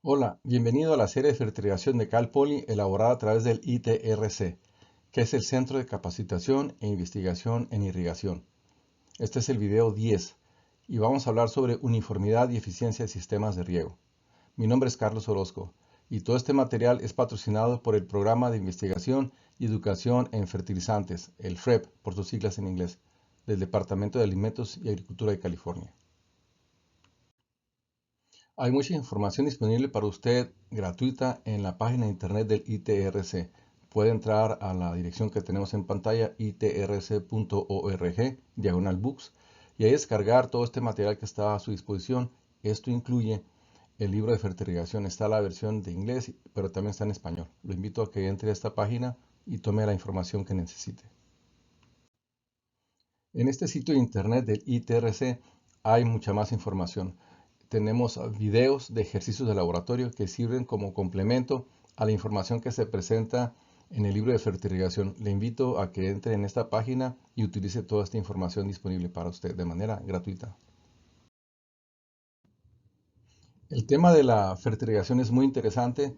Hola, bienvenido a la serie de fertilización de Cal Poly elaborada a través del ITRC, que es el Centro de Capacitación e Investigación en Irrigación. Este es el video 10 y vamos a hablar sobre uniformidad y eficiencia de sistemas de riego. Mi nombre es Carlos Orozco y todo este material es patrocinado por el Programa de Investigación y Educación en Fertilizantes, el FREP por sus siglas en inglés, del Departamento de Alimentos y Agricultura de California. Hay mucha información disponible para usted gratuita en la página de internet del ITRC. Puede entrar a la dirección que tenemos en pantalla, itrc.org/books, y ahí descargar todo este material que está a su disposición. Esto incluye el libro de fertilización. Está la versión de inglés, pero también está en español. Lo invito a que entre a esta página y tome la información que necesite. En este sitio de internet del ITRC hay mucha más información. Tenemos videos de ejercicios de laboratorio que sirven como complemento a la información que se presenta en el libro de fertilización. Le invito a que entre en esta página y utilice toda esta información disponible para usted de manera gratuita. El tema de la fertilización es muy interesante,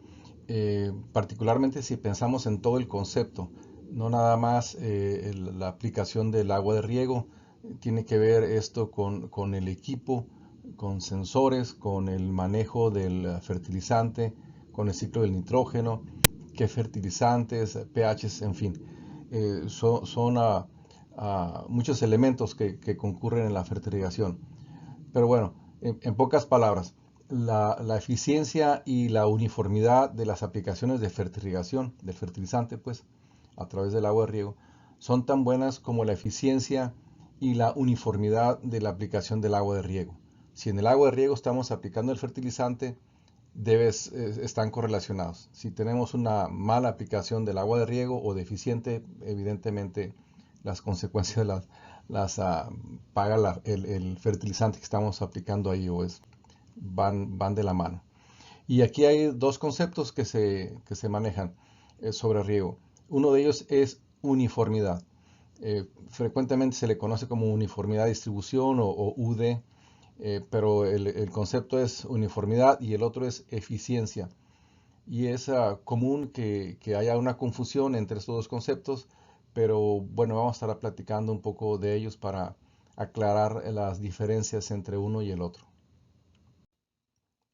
particularmente si pensamos en todo el concepto, no nada más la aplicación del agua de riego. Tiene que ver esto con el equipo, con sensores, con el manejo del fertilizante, con el ciclo del nitrógeno, qué fertilizantes, pHs, en fin. Son muchos elementos que concurren en la fertilización. Pero bueno, en pocas palabras, la eficiencia y la uniformidad de las aplicaciones de fertilización, del fertilizante, pues, a través del agua de riego, son tan buenas como la eficiencia y la uniformidad de la aplicación del agua de riego. Si en el agua de riego estamos aplicando el fertilizante, están correlacionados. Si tenemos una mala aplicación del agua de riego o deficiente, evidentemente las consecuencias las paga el fertilizante que estamos aplicando ahí van de la mano. Y aquí hay dos conceptos que se manejan sobre riego. Uno de ellos es uniformidad. Frecuentemente se le conoce como uniformidad de distribución o UD, pero el concepto es uniformidad y el otro es eficiencia. Y es común que haya una confusión entre estos dos conceptos, pero bueno, vamos a estar platicando un poco de ellos para aclarar las diferencias entre uno y el otro.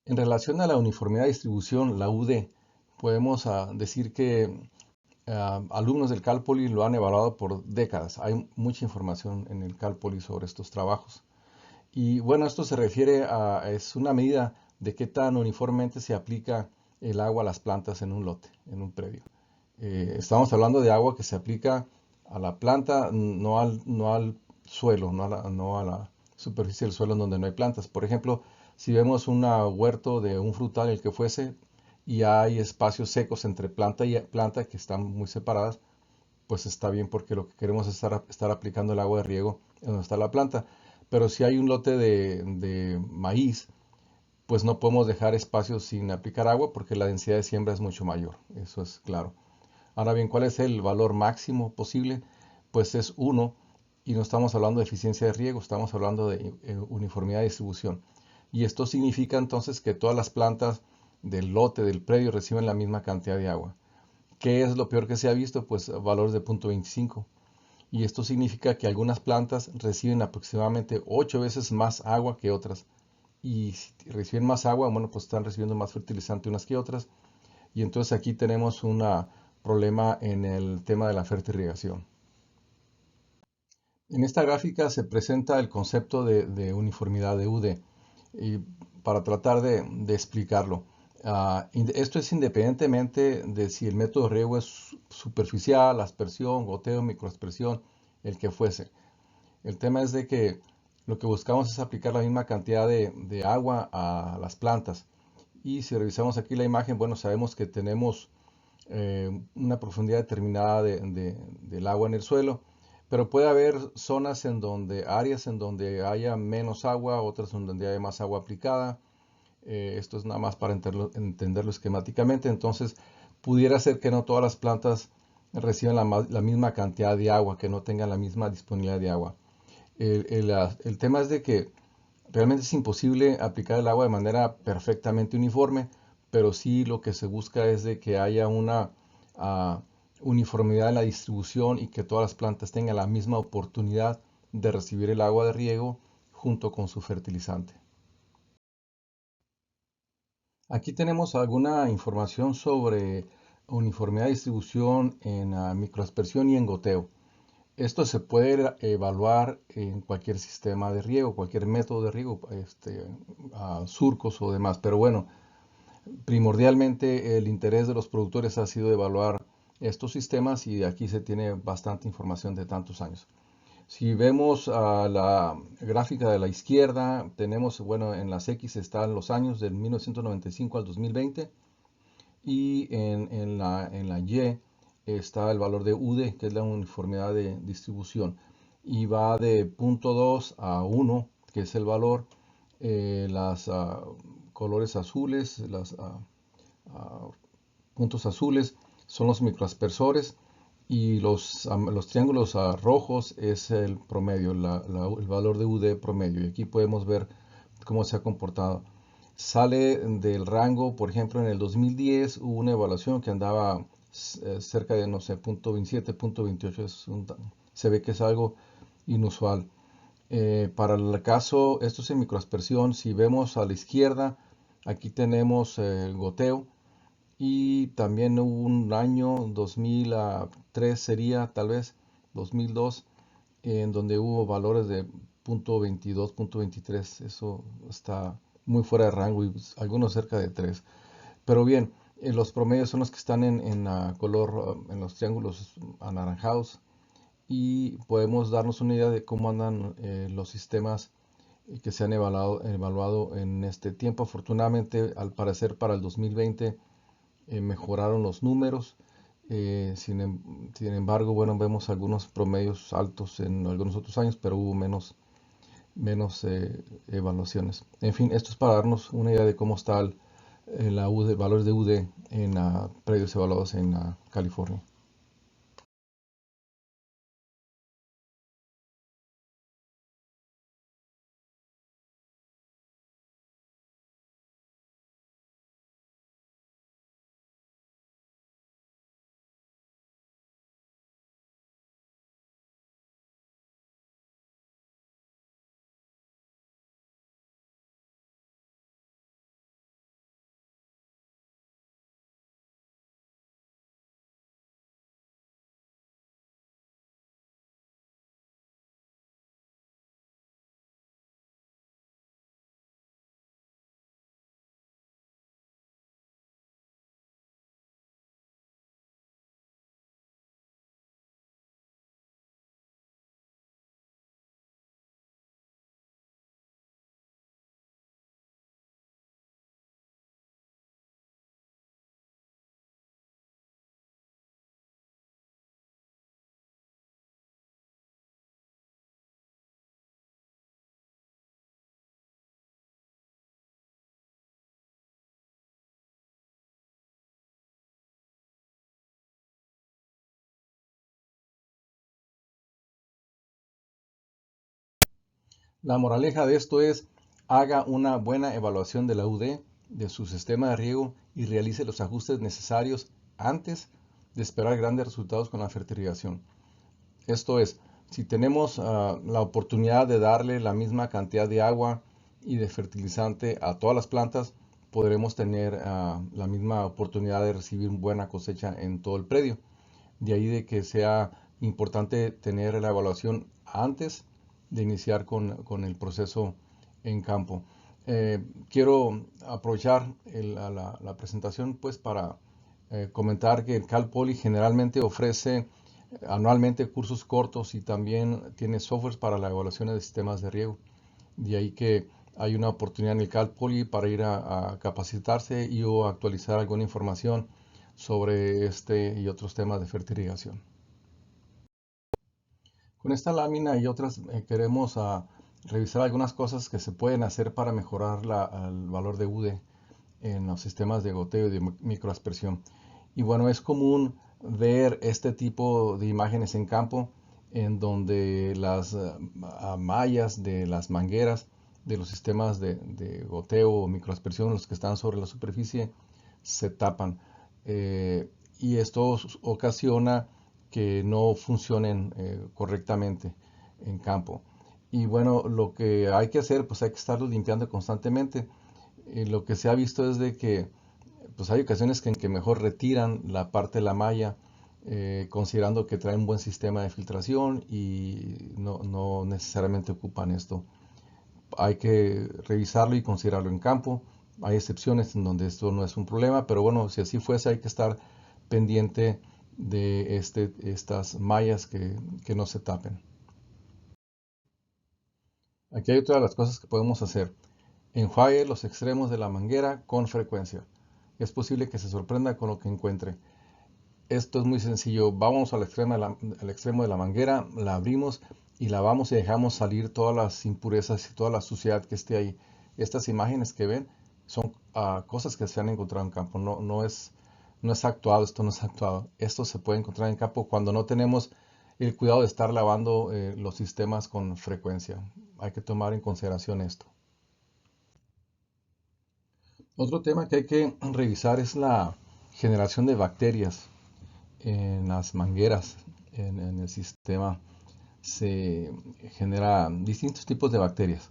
En relación a la uniformidad de distribución, la UD, podemos decir que alumnos del Cal Poly lo han evaluado por décadas. Hay mucha información en el Cal Poly sobre estos trabajos. Y bueno, esto se refiere es una medida de qué tan uniformemente se aplica el agua a las plantas en un lote, en un predio. Estamos hablando de agua que se aplica a la planta, no al suelo, no a la superficie del suelo en donde no hay plantas. Por ejemplo, si vemos un huerto de un frutal, el que fuese, y hay espacios secos entre planta y planta que están muy separadas, pues está bien porque lo que queremos es estar aplicando el agua de riego en donde está la planta. Pero si hay un lote de maíz, pues no podemos dejar espacios sin aplicar agua porque la densidad de siembra es mucho mayor. Eso es claro. Ahora bien, ¿cuál es el valor máximo posible? Pues es 1 y no estamos hablando de eficiencia de riego, estamos hablando de uniformidad de distribución. Y esto significa entonces que todas las plantas del lote, del predio, reciben la misma cantidad de agua. ¿Qué es lo peor que se ha visto? Pues valores de 0.25. Y esto significa que algunas plantas reciben aproximadamente 8 veces más agua que otras. Y si reciben más agua, bueno, pues están recibiendo más fertilizante unas que otras. Y entonces aquí tenemos un problema en el tema de la fertirrigación. En esta gráfica se presenta el concepto de uniformidad de UD y para tratar de explicarlo. Esto es independientemente de si el método de riego es superficial, aspersión, goteo, microaspersión, el que fuese. El tema es de que lo que buscamos es aplicar la misma cantidad de agua a las plantas. Y si revisamos aquí la imagen, bueno, sabemos que tenemos una profundidad determinada del agua en el suelo, pero puede haber zonas áreas en donde haya menos agua, otras en donde haya más agua aplicada. Esto es nada más para entenderlo esquemáticamente. Entonces, pudiera ser que no todas las plantas reciban la misma cantidad de agua, que no tengan la misma disponibilidad de agua. El tema es de que realmente es imposible aplicar el agua de manera perfectamente uniforme pero sí lo que se busca es de que haya una ah, uniformidad en la distribución y que todas las plantas tengan la misma oportunidad de recibir el agua de riego junto con su fertilizante. Aquí tenemos alguna información sobre uniformidad de distribución en microaspersión y en goteo. Esto se puede evaluar en cualquier sistema de riego, cualquier método de riego, surcos o demás. Pero bueno, primordialmente el interés de los productores ha sido evaluar estos sistemas y aquí se tiene bastante información de tantos años. Si vemos a la gráfica de la izquierda, tenemos, bueno, en las X están los años del 1995 al 2020 y en la Y está el valor de UD, que es la uniformidad de distribución, y va de 0.2 a 1, que es el valor, las colores azules, los puntos azules son los microaspersores y los triángulos rojos es el promedio, el valor de UD promedio. Y aquí podemos ver cómo se ha comportado. Sale del rango, por ejemplo, en el 2010 hubo una evaluación que andaba cerca de, no sé, punto 27, punto 28. Se ve que es algo inusual. Para el caso, esto es en microaspersión. Si vemos a la izquierda, aquí tenemos el goteo y también hubo un año, 2003 sería tal vez, 2002, en donde hubo valores de punto 22, punto 23. Eso está muy fuera de rango y algunos cerca de 3. Pero bien, los promedios son los que están en color, en los triángulos anaranjados y podemos darnos una idea de cómo andan los sistemas que se han evaluado en este tiempo. Afortunadamente, al parecer para el 2020 mejoraron los números. Sin embargo, bueno, vemos algunos promedios altos en algunos otros años, pero hubo menos evaluaciones. En fin, esto es para darnos una idea de cómo está la UD, valores de UD en predios evaluados en California. La moraleja de esto es, haga una buena evaluación de la UD, de su sistema de riego y realice los ajustes necesarios antes de esperar grandes resultados con la fertilización. Esto es, si tenemos la oportunidad de darle la misma cantidad de agua y de fertilizante a todas las plantas, podremos tener la misma oportunidad de recibir buena cosecha en todo el predio. De ahí de que sea importante tener la evaluación antes de iniciar con el proceso en campo. Quiero aprovechar la presentación pues para comentar que el Cal Poly generalmente ofrece anualmente cursos cortos y también tiene softwares para la evaluación de sistemas de riego. De ahí que hay una oportunidad en el Cal Poly para ir a capacitarse y o actualizar alguna información sobre este y otros temas de fertilización. Con esta lámina y otras queremos revisar algunas cosas que se pueden hacer para mejorar el valor de UD en los sistemas de goteo y de microaspersión. Y bueno, es común ver este tipo de imágenes en campo en donde las mallas de las mangueras de los sistemas de goteo o microaspersión, los que están sobre la superficie, se tapan. Y esto ocasiona que no funcionen correctamente en campo. Y bueno, lo que hay que hacer, pues hay que estarlos limpiando constantemente. Lo que se ha visto es de que pues hay ocasiones en que mejor retiran la parte de la malla, considerando que trae un buen sistema de filtración y no necesariamente ocupan esto. Hay que revisarlo y considerarlo en campo. Hay excepciones en donde esto no es un problema, pero bueno, si así fuese, hay que estar pendiente de estas mallas que no se tapen. Aquí hay otra de las cosas que podemos hacer. Enjuague los extremos de la manguera con frecuencia. Es posible que se sorprenda con lo que encuentre. Esto es muy sencillo. Vamos al extremo de la manguera, la abrimos y lavamos y dejamos salir todas las impurezas y toda la suciedad que esté ahí. Estas imágenes que ven son cosas que se han encontrado en campo. No es actuado, esto no es actuado. Esto se puede encontrar en campo cuando no tenemos el cuidado de estar lavando los sistemas con frecuencia. Hay que tomar en consideración esto. Otro tema que hay que revisar es la generación de bacterias en las mangueras, en el sistema. Se generan distintos tipos de bacterias.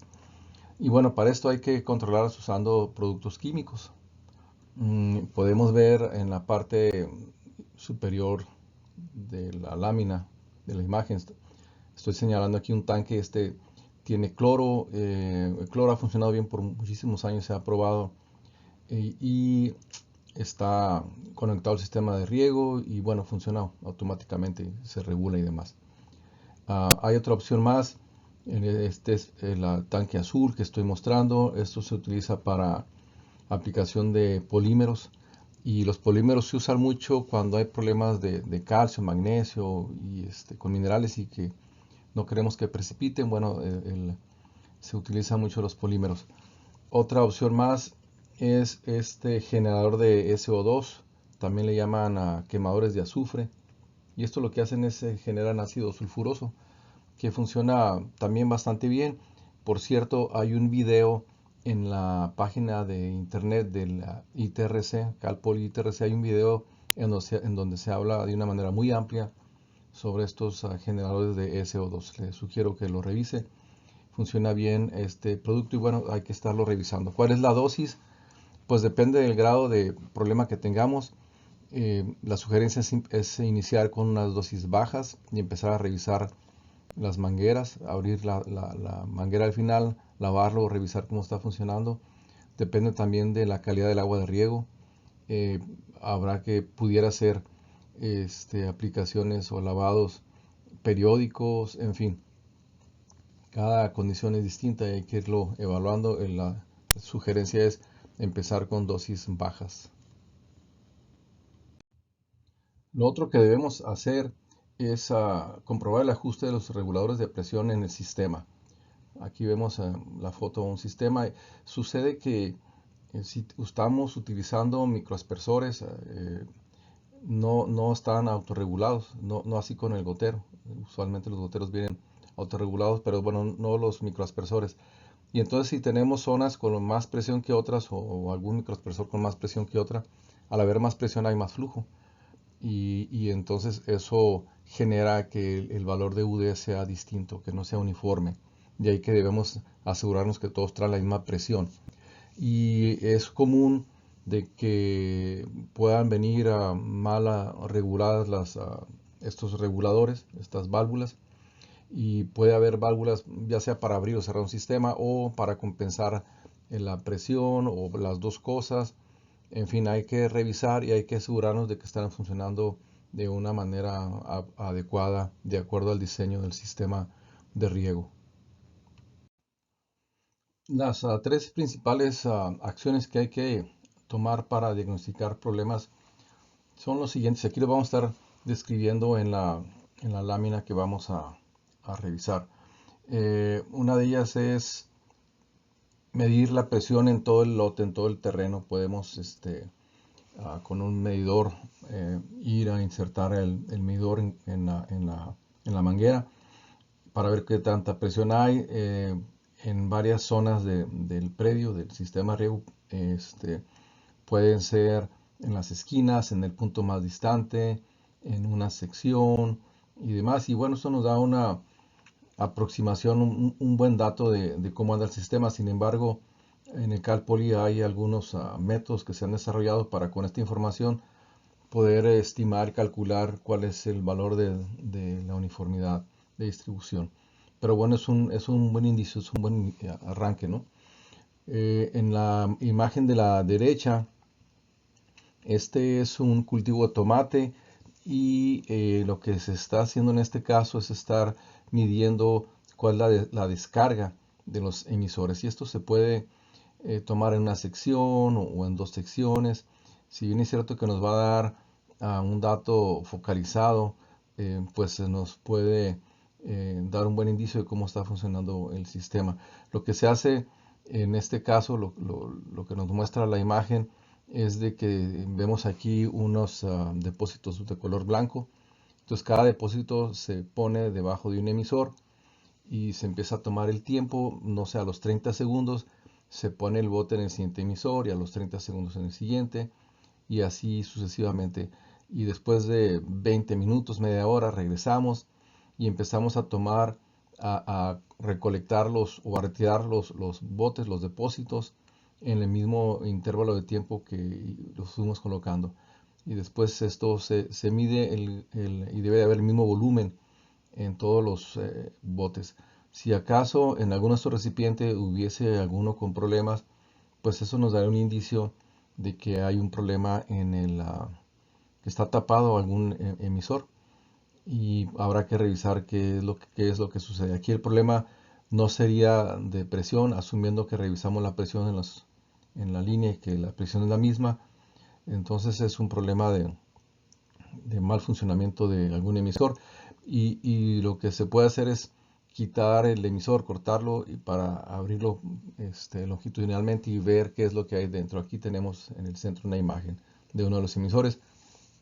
Y bueno, para esto hay que controlarlas usando productos químicos. Podemos ver en la parte superior de la lámina de la imagen, estoy señalando aquí un tanque, tiene cloro, el cloro ha funcionado bien por muchísimos años, se ha probado y está conectado al sistema de riego y bueno, funciona automáticamente, se regula y demás. Hay otra opción más, este es el tanque azul que estoy mostrando. Esto se utiliza para aplicación de polímeros y los polímeros se usan mucho cuando hay problemas de calcio, magnesio y con minerales y que no queremos que precipiten. Bueno, se utilizan mucho los polímeros. Otra opción más es este generador de SO2, también le llaman quemadores de azufre, y esto lo que hacen es generan ácido sulfuroso, que funciona también bastante bien. Por cierto, hay un video en la página de internet del ITRC, Calpol ITRC, hay un video en donde se habla de una manera muy amplia sobre estos generadores de SO2. Les sugiero que lo revise. Funciona bien este producto y bueno, hay que estarlo revisando. ¿Cuál es la dosis? Pues depende del grado de problema que tengamos. La sugerencia es iniciar con unas dosis bajas y empezar a revisar las mangueras, abrir la manguera al final, lavarlo, revisar cómo está funcionando. Depende también de la calidad del agua de riego. Eh, Habrá que pudiera hacer aplicaciones o lavados periódicos, en fin. Cada condición es distinta y hay que irlo evaluando. La sugerencia es empezar con dosis bajas. Lo otro que debemos hacer es comprobar el ajuste de los reguladores de presión en el sistema. Aquí vemos la foto de un sistema. Sucede que si estamos utilizando microaspersores, no están autorregulados, no así con el gotero. Usualmente los goteros vienen autorregulados, pero bueno, no los microaspersores. Y entonces si tenemos zonas con más presión que otras o algún microaspersor con más presión que otra, al haber más presión hay más flujo. Y entonces eso genera que el valor de UD sea distinto, que no sea uniforme. De ahí que debemos asegurarnos que todos traen la misma presión. Y es común de que puedan venir mal reguladas estos reguladores, estas válvulas, y puede haber válvulas ya sea para abrir o cerrar un sistema o para compensar la presión o las dos cosas. En fin, hay que revisar y hay que asegurarnos de que están funcionando de una manera adecuada de acuerdo al diseño del sistema de riego. Las tres principales acciones que hay que tomar para diagnosticar problemas son los siguientes. Aquí lo vamos a estar describiendo en la lámina que vamos a revisar. Una de ellas es medir la presión en todo el lote, en todo el terreno. Podemos con un medidor ir a insertar el medidor en la manguera para ver qué tanta presión hay en varias zonas del predio, del sistema riego. Pueden ser en las esquinas, en el punto más distante, en una sección y demás. Y bueno, esto nos da una aproximación, un buen dato de cómo anda el sistema. Sin embargo, en el Cal Poly hay algunos métodos que se han desarrollado para con esta información poder estimar y calcular cuál es el valor de la uniformidad de distribución. Pero bueno, es un buen indicio, es un buen arranque, ¿no? En la imagen de la derecha, este es un cultivo de tomate y lo que se está haciendo en este caso es estar midiendo cuál es la descarga de los emisores. Y esto se puede tomar en una sección o en dos secciones. Si bien es cierto que nos va a dar un dato focalizado, pues se nos puede dar un buen indicio de cómo está funcionando el sistema. Lo que se hace en este caso, lo que nos muestra la imagen, es de que vemos aquí unos depósitos de color blanco. Entonces cada depósito se pone debajo de un emisor y se empieza a tomar el tiempo, no sé, a los 30 segundos se pone el bote en el siguiente emisor y a los 30 segundos en el siguiente y así sucesivamente. Y después de 20 minutos, media hora, regresamos y empezamos a tomar, a recolectar o a retirar los botes, los depósitos en el mismo intervalo de tiempo que los fuimos colocando. Y después esto se mide y debe de haber el mismo volumen en todos los botes. Si acaso en alguno de estos recipientes hubiese alguno con problemas, pues eso nos dará un indicio de que hay un problema en que está tapado algún emisor y habrá que revisar qué es lo que sucede. Aquí el problema no sería de presión, asumiendo que revisamos la presión en la línea y que la presión es la misma. Entonces es un problema de mal funcionamiento de algún emisor y lo que se puede hacer es quitar el emisor, cortarlo y para abrirlo longitudinalmente y ver qué es lo que hay dentro. Aquí tenemos en el centro una imagen de uno de los emisores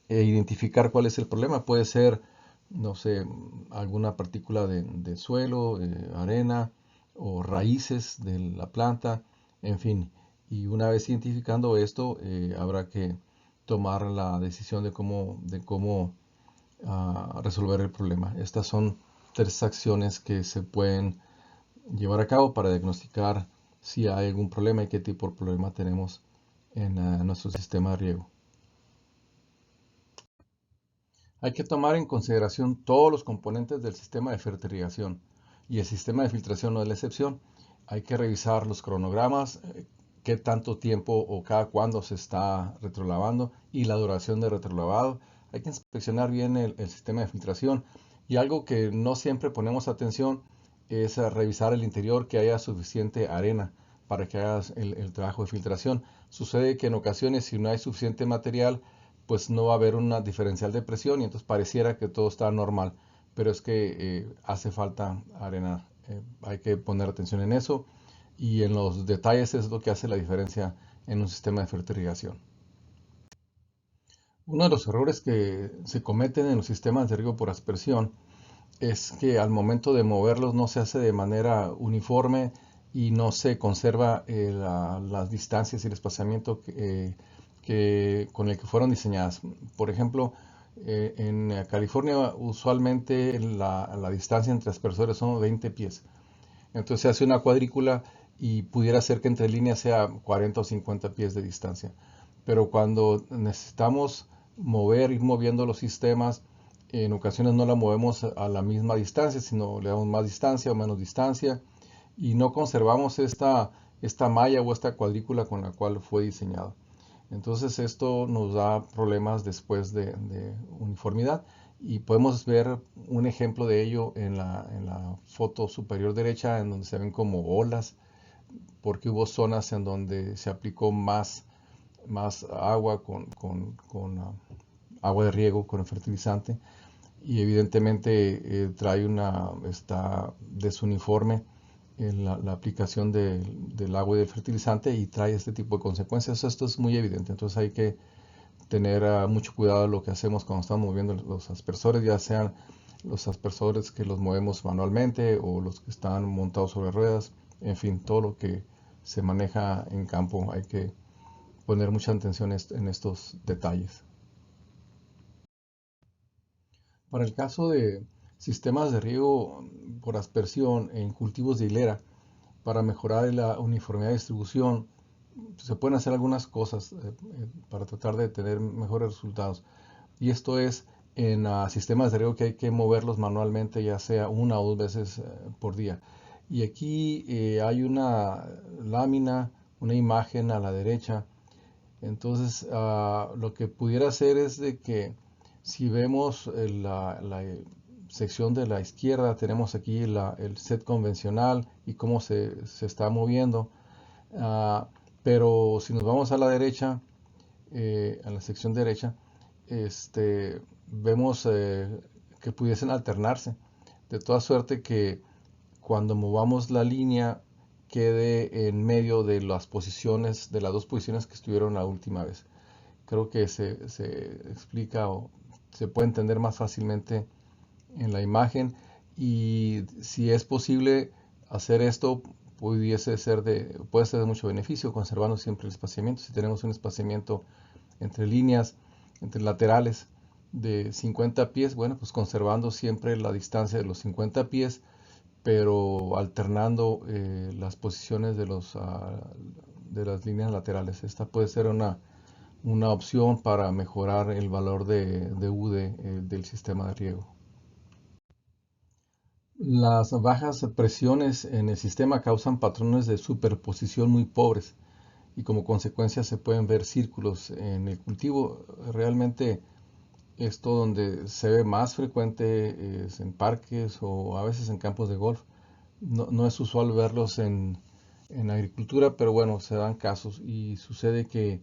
e identificar cuál es el problema. Puede ser, no sé, alguna partícula de suelo, arena o raíces de la planta, en fin. Y una vez identificando esto, habrá que tomar la decisión de cómo resolver el problema. Estas son tres acciones que se pueden llevar a cabo para diagnosticar si hay algún problema y qué tipo de problema tenemos en nuestro sistema de riego. Hay que tomar en consideración todos los componentes del sistema de fertilización y el sistema de filtración no es la excepción. Hay que revisar los cronogramas, qué tanto tiempo o cada cuándo se está retrolavando y la duración de retrolavado. Hay que inspeccionar bien el sistema de filtración y algo que no siempre ponemos atención es revisar el interior, que haya suficiente arena para que hagas el trabajo de filtración. Sucede que en ocasiones si no hay suficiente material, pues no va a haber una diferencial de presión y entonces pareciera que todo está normal, pero es que hace falta arena. Hay que poner atención en eso y en los detalles es lo que hace la diferencia en un sistema de fertilización. Uno de los errores que se cometen en los sistemas de riego por aspersión es que al momento de moverlos no se hace de manera uniforme y no se conserva las distancias y el espaciamiento con el que fueron diseñadas. Por ejemplo, en California usualmente la distancia entre aspersores son 20 pies. Entonces se hace una cuadrícula y pudiera ser que entre líneas sea 40 o 50 pies de distancia. Pero cuando necesitamos ir moviendo los sistemas, en ocasiones no la movemos a la misma distancia, sino le damos más distancia o menos distancia y no conservamos esta malla o esta cuadrícula con la cual fue diseñado. Entonces esto nos da problemas después de uniformidad y podemos ver un ejemplo de ello en la foto superior derecha en donde se ven como olas porque hubo zonas en donde se aplicó más agua con agua de riego, con el fertilizante y evidentemente está desuniforme en la aplicación del agua y del fertilizante y trae este tipo de consecuencias. Esto es muy evidente, entonces hay que tener mucho cuidado lo que hacemos cuando estamos moviendo los aspersores, ya sean los aspersores que los movemos manualmente o los que están montados sobre ruedas, en fin, todo lo que se maneja en campo hay que poner mucha atención en estos detalles. Para el caso de sistemas de riego por aspersión en cultivos de hilera, para mejorar la uniformidad de distribución, se pueden hacer algunas cosas para tratar de tener mejores resultados. Y esto es en sistemas de riego que hay que moverlos manualmente, ya sea una o dos veces por día. Y aquí hay una lámina, una imagen a la derecha. Entonces, lo que pudiera hacer es de que si vemos la sección de la izquierda, tenemos aquí el set convencional y cómo se está moviendo. Ah, pero si nos vamos a la derecha, a la sección derecha, vemos que pudiesen alternarse, de toda suerte que cuando movamos la línea quede en medio de las posiciones, de las dos posiciones que estuvieron la última vez. Creo que se explica o se puede entender más fácilmente en la imagen, y si es posible hacer esto puede ser de mucho beneficio, conservando siempre el espaciamiento. Si tenemos un espaciamiento entre líneas, entre laterales de 50 pies, bueno, pues conservando siempre la distancia de los 50 pies, pero alternando las posiciones de las líneas laterales. Esta puede ser una opción para mejorar el valor de UD del sistema de riego. Las bajas presiones en el sistema causan patrones de superposición muy pobres, y como consecuencia se pueden ver círculos en el cultivo. Realmente esto donde se ve más frecuente es en parques o a veces en campos de golf. No es usual verlos en agricultura, pero bueno, se dan casos y sucede que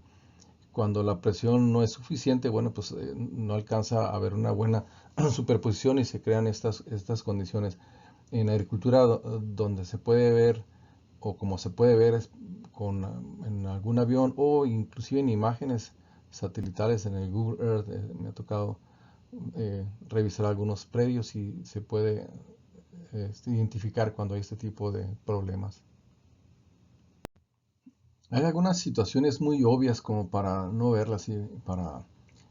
cuando la presión no es suficiente, bueno, pues no alcanza a haber una buena superposición y se crean estas condiciones. En agricultura donde se puede ver, o como se puede ver en algún avión o inclusive en imágenes satelitales en el Google Earth, me ha tocado revisar algunos predios y se puede identificar cuando hay este tipo de problemas. Hay algunas situaciones muy obvias como para no verlas y para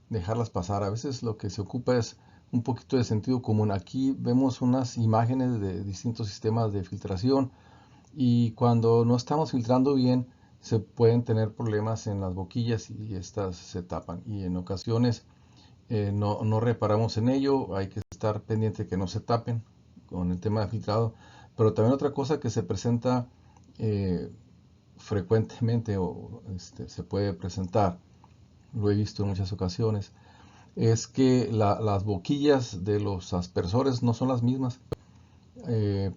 dejarlas pasar. A veces lo que se ocupa es un poquito de sentido común. Aquí vemos unas imágenes de distintos sistemas de filtración, y cuando no estamos filtrando bien se pueden tener problemas en las boquillas y estas se tapan, y en ocasiones no reparamos en ello. Hay que estar pendiente que no se tapen con el tema de filtrado. Pero también otra cosa que se presenta eh, frecuentemente, o se puede presentar, lo he visto en muchas ocasiones, es que las boquillas de los aspersores no son las mismas.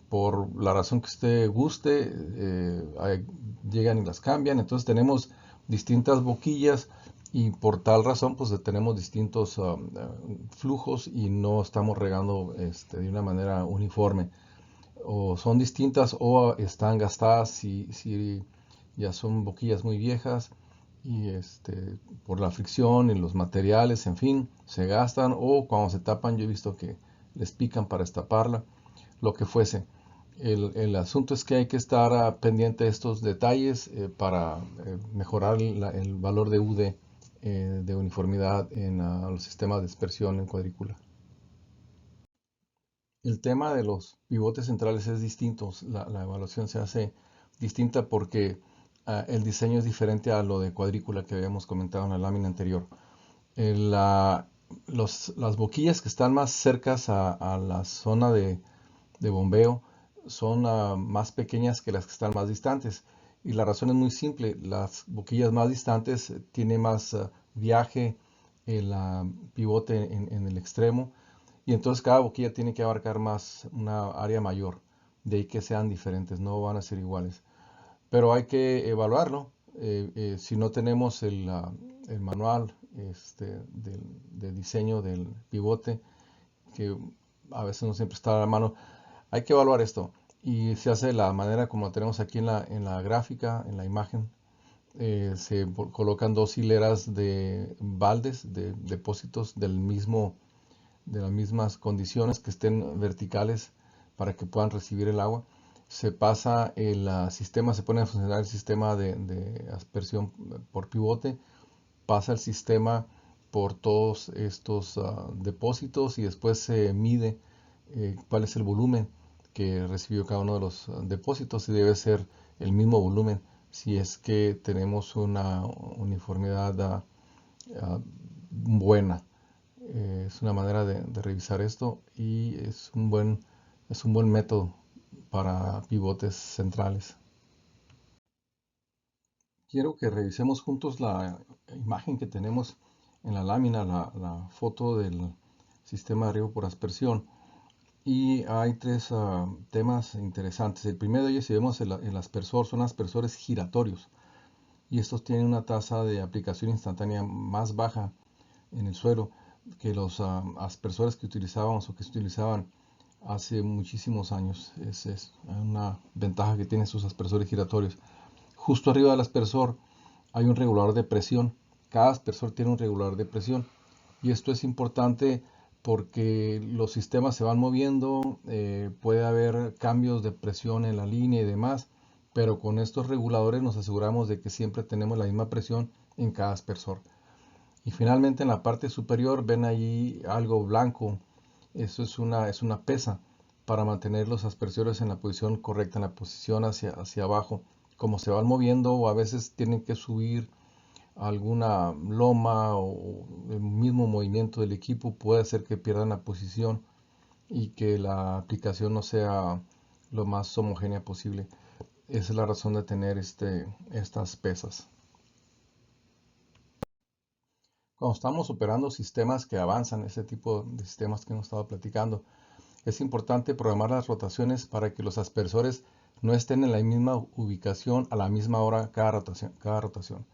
Por la razón que usted guste, llegan y las cambian. Entonces tenemos distintas boquillas, y por tal razón pues tenemos distintos flujos y no estamos regando de una manera uniforme. O son distintas o están gastadas si ya son boquillas muy viejas, y por la fricción y los materiales, en fin, se gastan, o cuando se tapan yo he visto que les pican para destaparla, lo que fuese. El asunto es que hay que estar pendiente de estos detalles para mejorar el valor de UD de uniformidad en los sistemas de dispersión en cuadrícula. El tema de los pivotes centrales es distinto. La evaluación se hace distinta porque el diseño es diferente a lo de cuadrícula que habíamos comentado en la lámina anterior. Las boquillas que están más cercas a la zona de bombeo son más pequeñas que las que están más distantes. Y la razón es muy simple. Las boquillas más distantes tienen más viaje el pivote en el extremo, y entonces cada boquilla tiene que abarcar más una área mayor. De ahí que sean diferentes, no van a ser iguales. Pero hay que evaluarlo. Si no tenemos el manual de diseño del pivote, que a veces no siempre está a la mano, hay que evaluar esto. Y se hace de la manera como lo tenemos aquí en la gráfica, en la imagen. Se colocan dos hileras de baldes, de depósitos de las mismas condiciones, que estén verticales para que puedan recibir el agua. se pasa sistema, se pone a funcionar el sistema de aspersión por pivote, pasa el sistema por todos estos depósitos y después se mide cuál es el volumen que recibió cada uno de los depósitos y debe ser el mismo volumen si es que tenemos una uniformidad buena. Es una manera de revisar esto y es un buen método para pivotes centrales. Quiero que revisemos juntos la imagen que tenemos en la lámina, la foto del sistema de riego por aspersión. Y hay tres temas interesantes. El primero de ellos, si vemos el aspersor, son aspersores giratorios. Y estos tienen una tasa de aplicación instantánea más baja en el suelo que los aspersores que utilizábamos o que se utilizaban hace muchísimos años. Es una ventaja que tienen estos aspersores giratorios. Justo arriba del aspersor hay un regulador de presión. Cada aspersor tiene un regulador de presión. Y esto es importante porque los sistemas se van moviendo, puede haber cambios de presión en la línea y demás, pero con estos reguladores nos aseguramos de que siempre tenemos la misma presión en cada aspersor. Y finalmente en la parte superior ven ahí algo blanco. Eso es una pesa para mantener los aspersores en la posición correcta, en la posición hacia abajo. Como se van moviendo o a veces tienen que subir alguna loma o el mismo movimiento del equipo puede hacer que pierdan la posición y que la aplicación no sea lo más homogénea posible. Esa es la razón de tener estas pesas. Cuando estamos operando sistemas que avanzan, ese tipo de sistemas que hemos estado platicando, es importante programar las rotaciones para que los aspersores no estén en la misma ubicación a la misma hora cada rotación.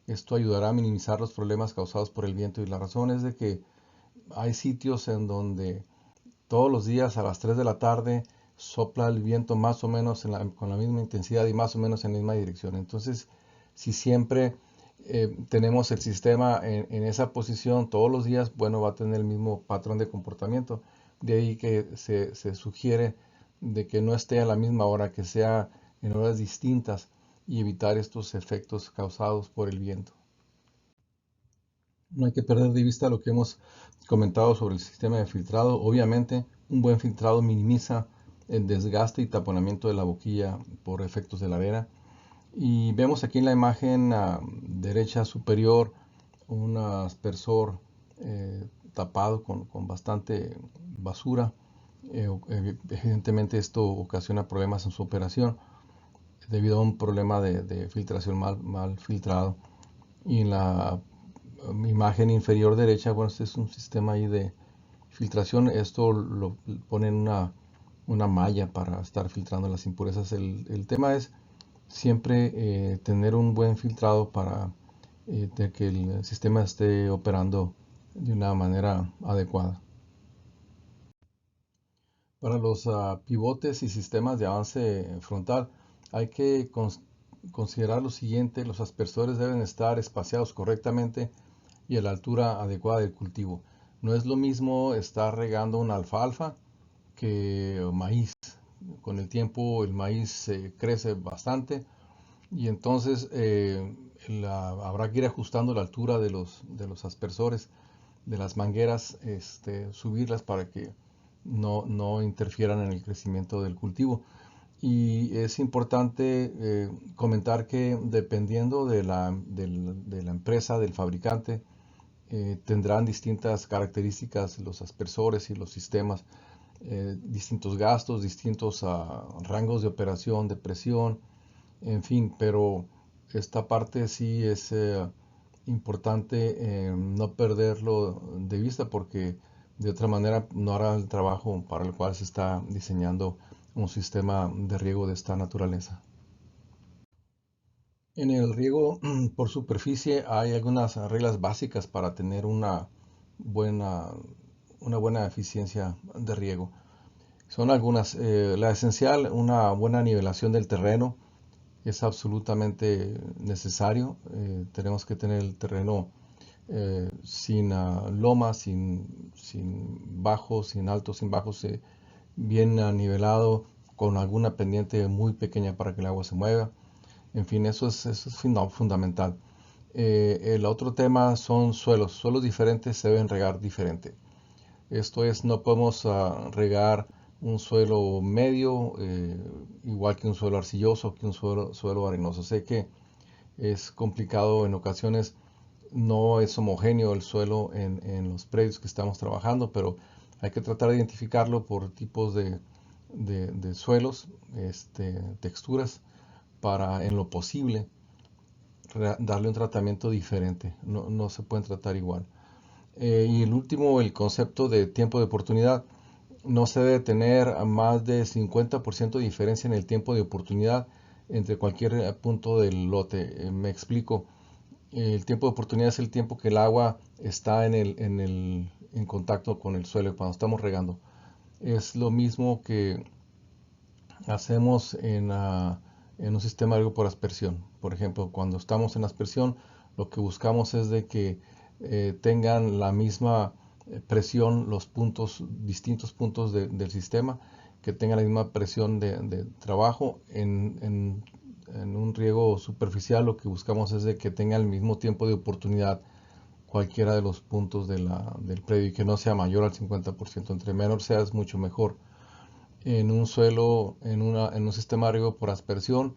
Esto ayudará a minimizar los problemas causados por el viento y la razón es de que hay sitios en donde todos los días a las 3 de la tarde sopla el viento más o menos con la misma intensidad y más o menos en la misma dirección. Entonces, si siempre tenemos el sistema en esa posición todos los días, bueno, va a tener el mismo patrón de comportamiento. De ahí que se sugiere de que no esté a la misma hora, que sea en horas distintas y evitar estos efectos causados por el viento. No hay que perder de vista lo que hemos comentado sobre el sistema de filtrado. Obviamente, un buen filtrado minimiza el desgaste y taponamiento de la boquilla por efectos de la arena. Y vemos aquí en la imagen derecha superior un aspersor tapado con bastante basura. Evidentemente esto ocasiona problemas en su operación debido a un problema de filtración mal filtrado. Y en la imagen inferior derecha, bueno, este es un sistema ahí de filtración. Esto lo pone en una malla para estar filtrando las impurezas. El tema es siempre tener un buen filtrado para que el sistema esté operando de una manera adecuada. Para los pivotes y sistemas de avance frontal hay que considerar lo siguiente: los aspersores deben estar espaciados correctamente y a la altura adecuada del cultivo. No es lo mismo estar regando una alfalfa que maíz. Con el tiempo el maíz crece bastante y entonces habrá que ir ajustando la altura de los aspersores, de las mangueras, subirlas para que no interfieran en el crecimiento del cultivo. Y es importante comentar que dependiendo de la empresa, del fabricante, tendrán distintas características los aspersores y los sistemas, distintos gastos, distintos rangos de operación, de presión, en fin, pero esta parte sí es importante no perderlo de vista porque de otra manera no hará el trabajo para el cual se está diseñando un sistema de riego de esta naturaleza. En el riego por superficie hay algunas reglas básicas para tener buena, una buena eficiencia de riego. Son algunas, la esencial, una buena nivelación del terreno es absolutamente necesario. Tenemos que tener el terreno sin lomas, sin bajos, sin altos, sin bajos, bien nivelado con alguna pendiente muy pequeña para que el agua se mueva. En fin, eso es fundamental. El otro tema son suelos. Suelos diferentes se deben regar diferente. Esto es, no podemos regar un suelo medio igual que un suelo arcilloso, que un suelo arenoso. Sé que es complicado en ocasiones, no es homogéneo el suelo en los predios que estamos trabajando, pero hay que tratar de identificarlo por tipos de suelos, texturas, para en lo posible darle un tratamiento diferente. No, no se pueden tratar igual. Y el último, el concepto de tiempo de oportunidad. No se debe tener a más de 50% de diferencia en el tiempo de oportunidad entre cualquier punto del lote. Me explico. El tiempo de oportunidad es el tiempo que el agua está en contacto con el suelo cuando estamos regando. Es lo mismo que hacemos en un sistema de riego por aspersión. Por ejemplo, cuando estamos en aspersión, lo que buscamos es de que tengan la misma presión los puntos, distintos puntos del sistema, que tengan la misma presión de trabajo. En un riego superficial lo que buscamos es de que tenga el mismo tiempo de oportunidad cualquiera de los puntos del predio y que no sea mayor al 50%. Entre menor sea es mucho mejor. En un suelo, en un sistema de riego por aspersión,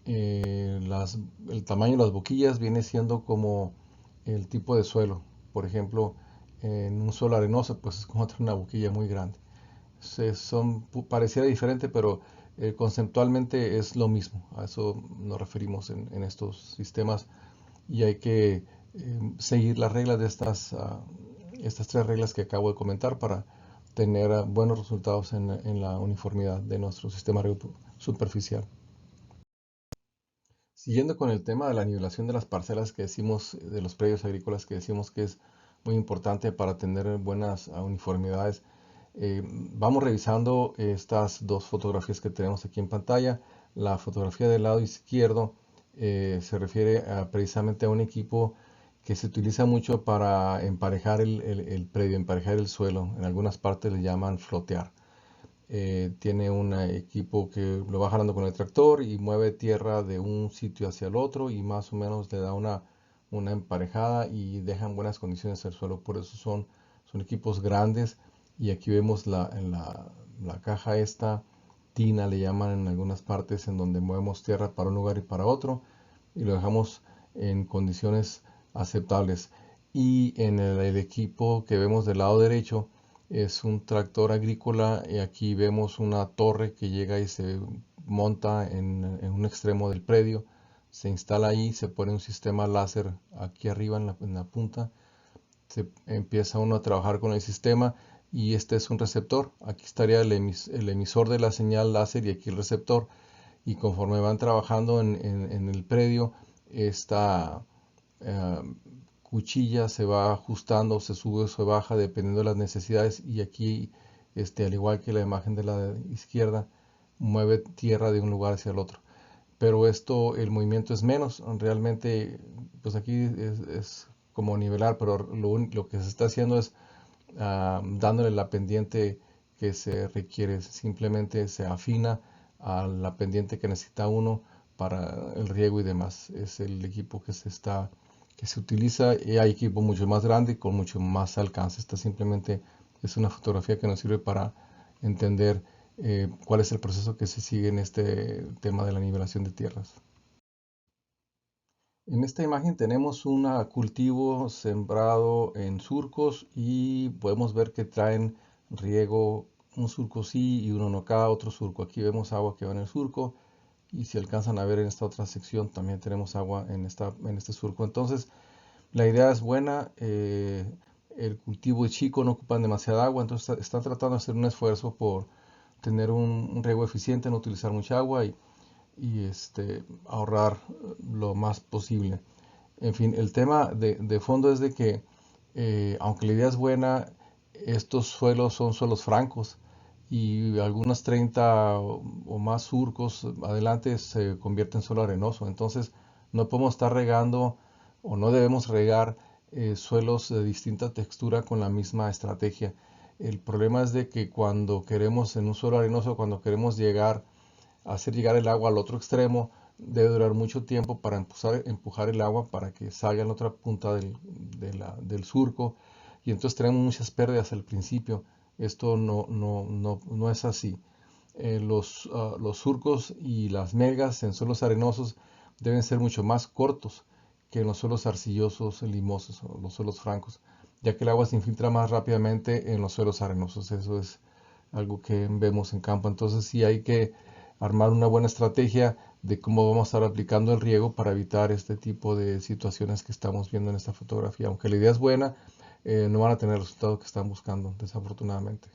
el tamaño de las boquillas viene siendo como el tipo de suelo. Por ejemplo, en un suelo arenoso, pues es como tener una boquilla muy grande. Pareciera diferente, pero conceptualmente es lo mismo. A eso nos referimos en estos sistemas y hay que seguir las reglas de estas tres reglas que acabo de comentar para tener buenos resultados en la uniformidad de nuestro sistema superficial. Siguiendo con el tema de la nivelación de las parcelas que decimos, de los predios agrícolas que decimos que es muy importante para tener buenas uniformidades, vamos revisando estas dos fotografías que tenemos aquí en pantalla. La fotografía del lado izquierdo se refiere precisamente a un equipo que se utiliza mucho para emparejar el predio, emparejar el suelo. En algunas partes le llaman flotear. Tiene un equipo que lo va jalando con el tractor y mueve tierra de un sitio hacia el otro y más o menos le da una emparejada y deja en buenas condiciones el suelo. Por eso son equipos grandes y aquí vemos en la caja esta, tina le llaman en algunas partes, en donde movemos tierra para un lugar y para otro y lo dejamos en condiciones aceptables. Y en el equipo que vemos del lado derecho, es un tractor agrícola y aquí vemos una torre que llega y se monta en un extremo del predio, se instala ahí, se pone un sistema láser aquí arriba en la punta, se empieza uno a trabajar con el sistema y este es un receptor. Aquí estaría el emisor de la señal láser y aquí el receptor. Y conforme van trabajando en el predio, esta eh, cuchilla se va ajustando, se sube o se baja dependiendo de las necesidades. Y aquí, al igual que la imagen de la izquierda, mueve tierra de un lugar hacia el otro. Pero esto, el movimiento es menos. Realmente, pues aquí es como nivelar, pero lo que se está haciendo es dándole la pendiente que se requiere. Simplemente se afina a la pendiente que necesita uno para el riego y demás. Es el equipo que se utiliza y hay equipo mucho más grande con mucho más alcance. Esta simplemente es una fotografía que nos sirve para entender cuál es el proceso que se sigue en este tema de la nivelación de tierras. En esta imagen tenemos un cultivo sembrado en surcos y podemos ver que traen riego, un surco sí y uno no, cada otro surco. Aquí vemos agua que va en el surco y si alcanzan a ver en esta otra sección también tenemos agua en este surco. Entonces la idea es buena, el cultivo es chico, no ocupan demasiada agua, entonces están tratando de hacer un esfuerzo por tener un riego eficiente, no utilizar mucha agua y ahorrar lo más posible. En fin, el tema de fondo es de que, aunque la idea es buena, estos suelos son suelos francos y algunos 30 o más surcos adelante se convierte en suelo arenoso. Entonces, no podemos estar regando o no debemos regar suelos de distinta textura con la misma estrategia. El problema es de que cuando queremos en un suelo arenoso, cuando queremos llegar hacer llegar el agua al otro extremo, debe durar mucho tiempo para empujar el agua para que salga en la otra punta del surco, y entonces tenemos muchas pérdidas al principio. Esto no es así. Los surcos y las melgas en suelos arenosos deben ser mucho más cortos que en los suelos arcillosos, limosos o los suelos francos, ya que el agua se infiltra más rápidamente en los suelos arenosos. Eso es algo que vemos en campo. Entonces sí hay que armar una buena estrategia de cómo vamos a estar aplicando el riego para evitar este tipo de situaciones que estamos viendo en esta fotografía. Aunque la idea es buena, no van a tener el resultado que están buscando, desafortunadamente.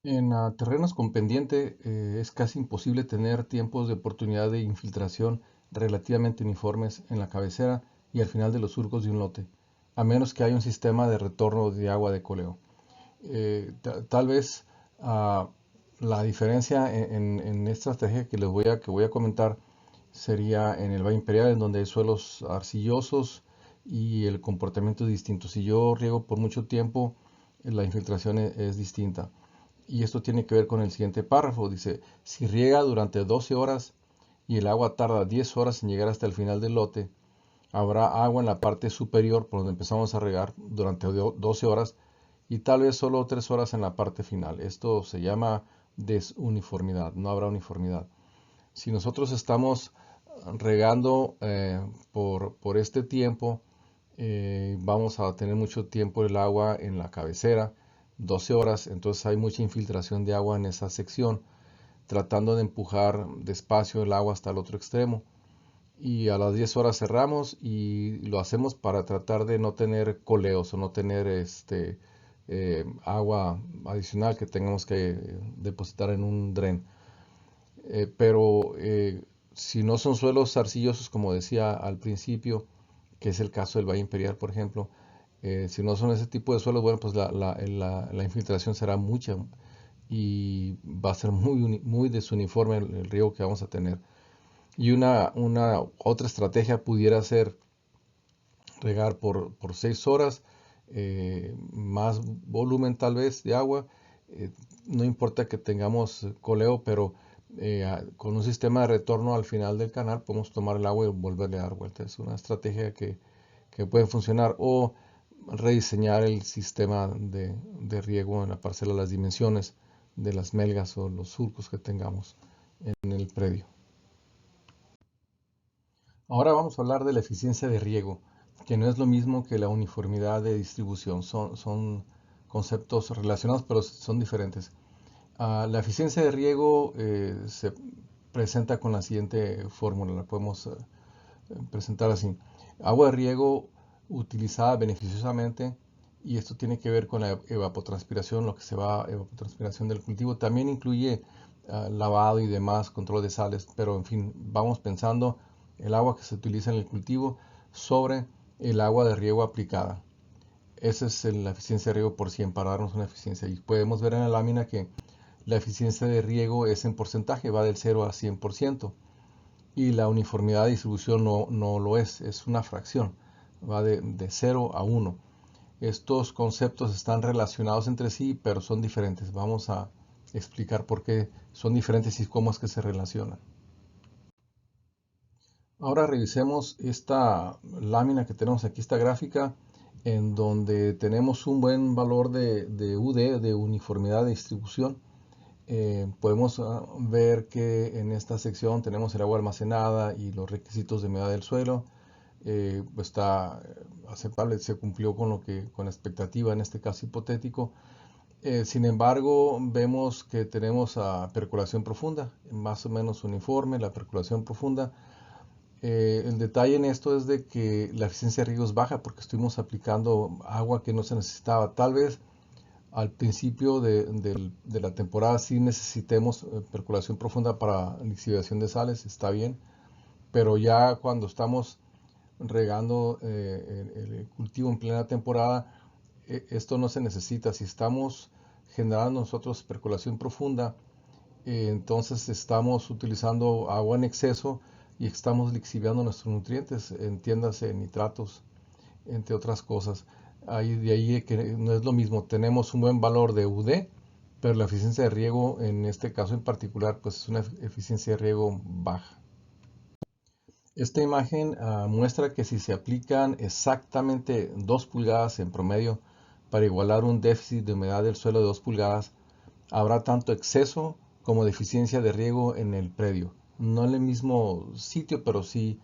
En terrenos con pendiente es casi imposible tener tiempos de oportunidad de infiltración relativamente uniformes en la cabecera y al final de los surcos de un lote, a menos que haya un sistema de retorno de agua de coleo. Tal vez ah, la diferencia en esta estrategia que voy a comentar sería en el Valle Imperial, en donde hay suelos arcillosos y el comportamiento es distinto. Si yo riego por mucho tiempo, la infiltración es distinta. Y esto tiene que ver con el siguiente párrafo. Dice, si riega durante 12 horas y el agua tarda 10 horas en llegar hasta el final del lote, habrá agua en la parte superior por donde empezamos a regar durante 12 horas y tal vez solo 3 horas en la parte final. Esto se llama desuniformidad, no habrá uniformidad. Si nosotros estamos regando por este tiempo, vamos a tener mucho tiempo el agua en la cabecera, 12 horas, entonces hay mucha infiltración de agua en esa sección, tratando de empujar despacio el agua hasta el otro extremo. Y a las 10 horas cerramos y lo hacemos para tratar de no tener coleos o no tener agua adicional que tengamos que depositar en un dren. Pero si no son suelos arcillosos, como decía al principio, que es el caso del Valle Imperial, por ejemplo, si no son ese tipo de suelos, bueno, pues la infiltración será mucha y va a ser muy desuniforme el riego que vamos a tener. Y una otra estrategia pudiera ser regar por 6 horas, más volumen tal vez de agua. eh, no importa que tengamos coleo, pero con un sistema de retorno al final del canal podemos tomar el agua y volverle a dar vuelta. Es una estrategia que puede funcionar. O rediseñar el sistema de riego en la parcela, las dimensiones de las melgas o los surcos que tengamos en el predio. Ahora vamos a hablar de la eficiencia de riego, que no es lo mismo que la uniformidad de distribución. Son conceptos relacionados, pero son diferentes. La eficiencia de riego se presenta con la siguiente fórmula. La podemos presentar así. Agua de riego utilizada beneficiosamente, y esto tiene que ver con la evapotranspiración, lo que se va a evapotranspiración del cultivo. También incluye lavado y demás, control de sales, pero en fin, vamos pensando el agua que se utiliza en el cultivo sobre el agua de riego aplicada. Esa es la eficiencia de riego por 100 para darnos una eficiencia. Y podemos ver en la lámina que la eficiencia de riego es en porcentaje, va del 0 a 100%. Y la uniformidad de distribución no lo es una fracción, va de 0 a 1. Estos conceptos están relacionados entre sí, pero son diferentes. Vamos a explicar por qué son diferentes y cómo es que se relacionan. Ahora revisemos esta lámina que tenemos aquí, esta gráfica, en donde tenemos un buen valor de UD, de uniformidad de distribución. Podemos ver que en esta sección tenemos el agua almacenada y los requisitos de humedad del suelo. Pues está aceptable, se cumplió con la expectativa en este caso hipotético. Sin embargo, vemos que tenemos percolación profunda, más o menos uniforme, la percolación profunda. El detalle en esto es de que la eficiencia de riego es baja porque estuvimos aplicando agua que no se necesitaba. Tal vez al principio de la temporada sí necesitemos percolación profunda para lixiviación de sales, está bien, pero ya cuando estamos regando el cultivo en plena temporada, esto no se necesita. Si estamos generando nosotros percolación profunda, entonces estamos utilizando agua en exceso y estamos lixiviando nuestros nutrientes, entiéndase nitratos, entre otras cosas. De ahí que no es lo mismo. Tenemos un buen valor de UD, pero la eficiencia de riego en este caso en particular pues es una eficiencia de riego baja. Esta imagen muestra que si se aplican exactamente 2 pulgadas en promedio para igualar un déficit de humedad del suelo de 2 pulgadas, habrá tanto exceso como deficiencia de riego en el predio. No en el mismo sitio, pero sí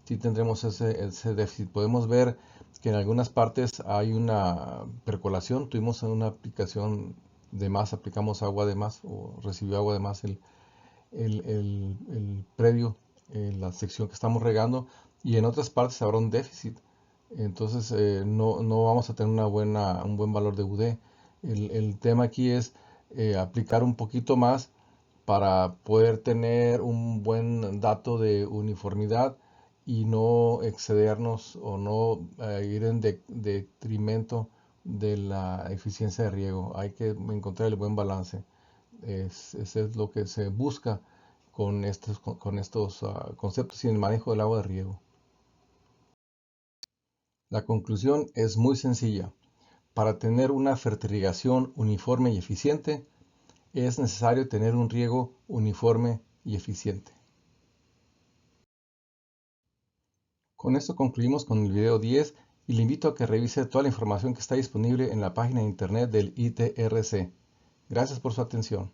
tendremos ese déficit. Podemos ver que en algunas partes hay una percolación. Tuvimos una aplicación de más, aplicamos agua de más o recibió agua de más el predio, la sección que estamos regando, y en otras partes habrá un déficit. Entonces no vamos a tener un buen valor de UD. El tema aquí es aplicar un poquito más para poder tener un buen dato de uniformidad y no excedernos o no ir en detrimento de la eficiencia de riego. Hay que encontrar el buen balance. Ese es lo que se busca con estos conceptos y el manejo del agua de riego. La conclusión es muy sencilla. Para tener una fertirrigación uniforme y eficiente, es necesario tener un riego uniforme y eficiente. Con esto concluimos con el video 10 y le invito a que revise toda la información que está disponible en la página de internet del ITRC. Gracias por su atención.